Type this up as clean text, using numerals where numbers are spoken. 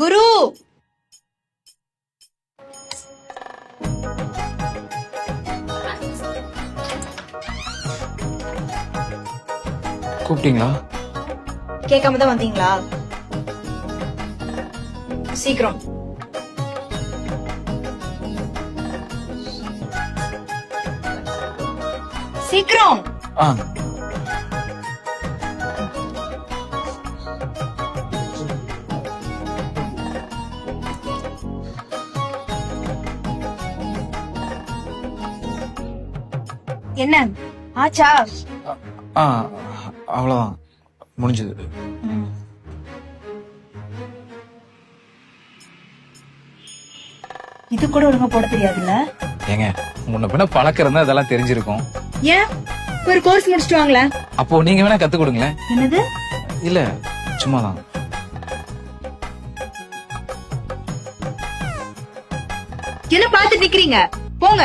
குரு கூப்பிட்டீங்களா? கேட்காம தான் வந்தீங்களா? சீக்கிரம். சீக்கிரம். ஆ. என்ன ஆச்சா? ஆ அவ்வளவுதான் முடிஞ்சது. இது கூட ஒழுங்கா போட தெரியாதுல்ல? ஏங்க முன்ன பின்ன பழக்கம் இருந்தா அதெல்லாம் தெரிஞ்சிருக்கும். ஏன் ஒரு கோர்ஸ் முடிச்சிட்டு வாங்களேன். அப்போ நீங்க வேணா கத்து கொடுங்களேன். என்னது? இல்ல சும்மாதான். என்ன பார்த்து நிக்கிறீங்க? போங்க.